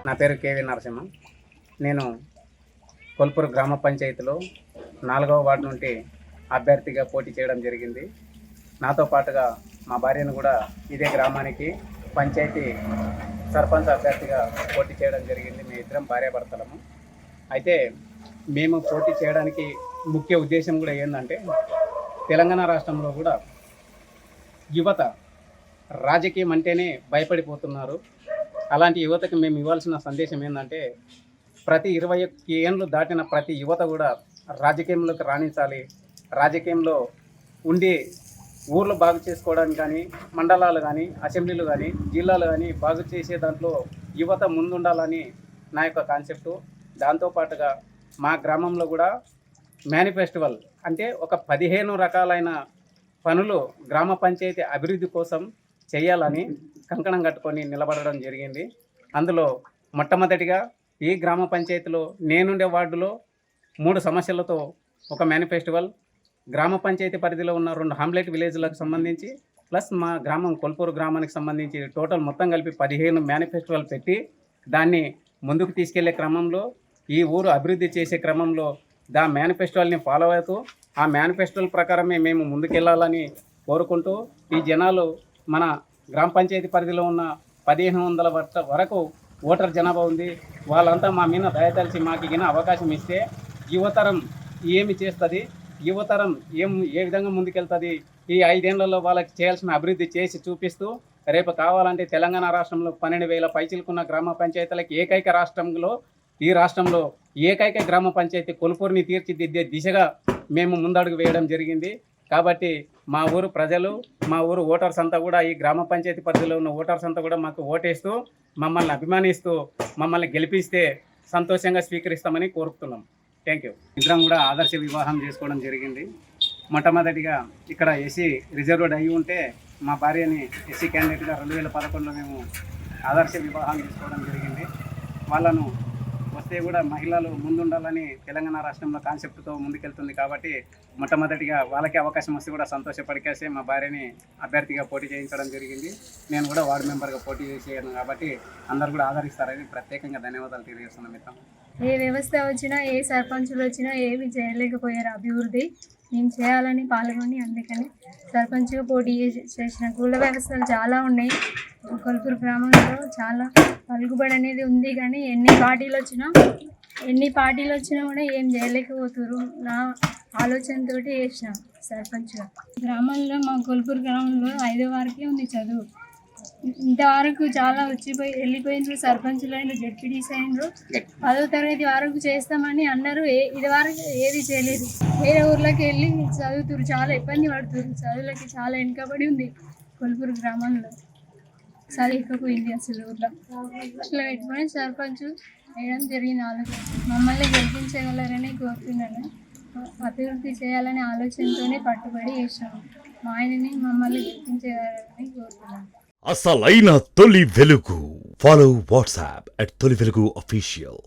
నా పేరు కేవి నరసింహ. నేను కొల్పూరు గ్రామ పంచాయతీలో 4వ వార్డు నుండి అభ్యర్థిగా పోటీ చేయడం జరిగింది. నాతో పాటుగా మా భార్యను కూడా ఇదే గ్రామానికి పంచాయతీ సర్పంచ్ అభ్యర్థిగా పోటీ చేయడం జరిగింది. మేము ఇద్దరం భార్యాభర్తలము. అయితే మేము పోటీ చేయడానికి ముఖ్య ఉద్దేశం కూడా ఏంటంటే, తెలంగాణ రాష్ట్రంలో కూడా యువత రాజకీయం అంటేనే భయపడిపోతున్నారు. అలాంటి యువతకి మేము ఇవ్వాల్సిన సందేశం ఏంటంటే, ప్రతి 21 ఏళ్ళు దాటిన ప్రతి యువత కూడా రాజకీయంలోకి రాణించాలి. రాజకీయంలో ఉండి ఊర్లు బాగు చేసుకోవడానికి కానీ, మండలాలు కానీ, అసెంబ్లీలు కానీ, జిల్లాలు కానీ బాగు చేసే దాంట్లో యువత ముందుండాలని నా యొక్క కాన్సెప్టు. దాంతోపాటుగా మా గ్రామంలో కూడా మేనిఫెస్టివల్ అంటే ఒక 15 రకాలైన పనులు గ్రామ పంచాయతీ అభివృద్ధి కోసం చేయాలని కంకణం కట్టుకొని నిలబడడం జరిగింది. అందులో మొట్టమొదటిగా ఈ గ్రామ పంచాయతీలో నేనుండే వార్డులో 3 సమస్యలతో ఒక మేనిఫెస్టివల్, గ్రామ పంచాయతీ పరిధిలో ఉన్న 2 హామ్లెట్ విలేజ్లకు సంబంధించి ప్లస్ మా గ్రామం కొల్పూరు గ్రామానికి సంబంధించి టోటల్ మొత్తం కలిపి 15 మేనిఫెస్టివల్ పెట్టి దాన్ని ముందుకు తీసుకెళ్లే క్రమంలో, ఈ ఊరు అభివృద్ధి చేసే క్రమంలో మేనిఫెస్టివల్ని ఫాలో అవుతూ ఆ మేనిఫెస్టివల్ ప్రకారమే మేము ముందుకెళ్లాలని కోరుకుంటూ, ఈ జనాలు మన గ్రామ పంచాయతీ పరిధిలో ఉన్న 1500 వరకు ఓటర్ జనాభా ఉంది. వాళ్ళంతా మా మీద దయతలిచి మాకు గిన అవకాశం ఇస్తే యువతరం ఏమి చేస్తుంది, యువతరం ఏ విధంగా ముందుకెళ్తుంది, ఈ 5 ఏళ్లలో వాళ్ళకి చేయాల్సిన అభివృద్ధి చేసి చూపిస్తూ, రేపు కావాలంటే తెలంగాణ రాష్ట్రంలో 12,000 పైచిలుకున్న గ్రామ పంచాయతీలకు ఏకైక రాష్ట్రంలో, ఈ రాష్ట్రంలో ఏకైక గ్రామ పంచాయతీ కొల్పూరుని తీర్చిదిద్దే దిశగా మేము ముందడుగు వేయడం జరిగింది. కాబట్టి మా ఊరు ప్రజలు, మా ఊరు ఓటర్స్ అంతా కూడా, ఈ గ్రామ పంచాయతీ పరిధిలో ఉన్న ఓటర్స్ అంతా కూడా మాకు ఓటేస్తూ, మమ్మల్ని అభిమానిస్తూ, మమ్మల్ని గెలిపిస్తే సంతోషంగా స్వీకరిస్తామని కోరుతున్నాం. Thank you. ఇద్దరం కూడా ఆదర్శ వివాహం చేసుకోవడం జరిగింది. మొట్టమొదటిగా ఇక్కడ ఎస్సీ రిజర్వ్డ్ అయ్యి ఉంటే మా భార్యని ఎస్సీ క్యాండిడేట్గా 2011లో మేము ఆదర్శ వివాహం చేసుకోవడం జరిగింది. వాళ్ళను వస్తే కూడా మహిళలు ముందుండాలని తెలంగాణ రాష్ట్రంలో కాన్సెప్ట్తో ముందుకెళ్తుంది. కాబట్టి మొట్టమొదటిగా వాళ్ళకి అవకాశం వస్తే కూడా సంతోషపడికేసి మా భార్యని అభ్యర్థిగా పోటీ చేయించడం జరిగింది. నేను కూడా వార్డు మెంబర్గా పోటీ చేసాను. కాబట్టి అందరు కూడా ఆదరిస్తారని ప్రత్యేకంగా ధన్యవాదాలు తెలియజేస్తున్నాం. మిత్రం, ఏ వ్యవస్థ వచ్చినా, ఏ సర్పంచులు వచ్చినా ఏమి చేయలేకపోయారు అభివృద్ధి. నేను చేయాలని పాల్గొని అందుకని సర్పంచ్గా పోటీ చేసిన. కుల వ్యవస్థలు చాలా ఉన్నాయి కొల్పూరు గ్రామంలో, చాలా పలుకుబడి అనేది ఉంది. కానీ ఎన్ని పార్టీలు వచ్చినా కూడా ఏం చేయలేకపోతున్నారు. నా ఆలోచనతో చేసిన సర్పంచ్గా. గ్రామంలో మా కొల్పూరు గ్రామంలో 5వ వరకే ఉంది చదువు. ఇంతవరకు చాలా వెళ్ళిపోయినారు. సర్పంచులు అయినారు, జెడ్పీటీసీ అయినారు. 10వ తరగతి వరకు చేస్తామని అన్నారు. ఇది వరకు ఏది చేయలేదు. వేరే ఊర్లోకి వెళ్ళి చదువుతున్నారు, చాలా ఇబ్బంది పడుతున్నారు. చదువులకి చాలా వెనుకబడి ఉంది కొల్పూరు గ్రామంలో. చదివకపోయింది అసలు ఊర్లో. అట్లా పెట్టుకొని సర్పంచ్ వేయడం జరిగిన ఆలోచన. మమ్మల్ని గెలిపించగలరని కోరుతున్నాను. అభివృద్ధి చేయాలనే ఆలోచనతోనే పట్టుబడి చేసాము. మా ఆయనని మమ్మల్ని గెలిపించగలరని కోరుతున్నాను. అసలైన తొలి వెలుగు. ఫాలో వాట్సాప్ @తొలి వెలుగు official.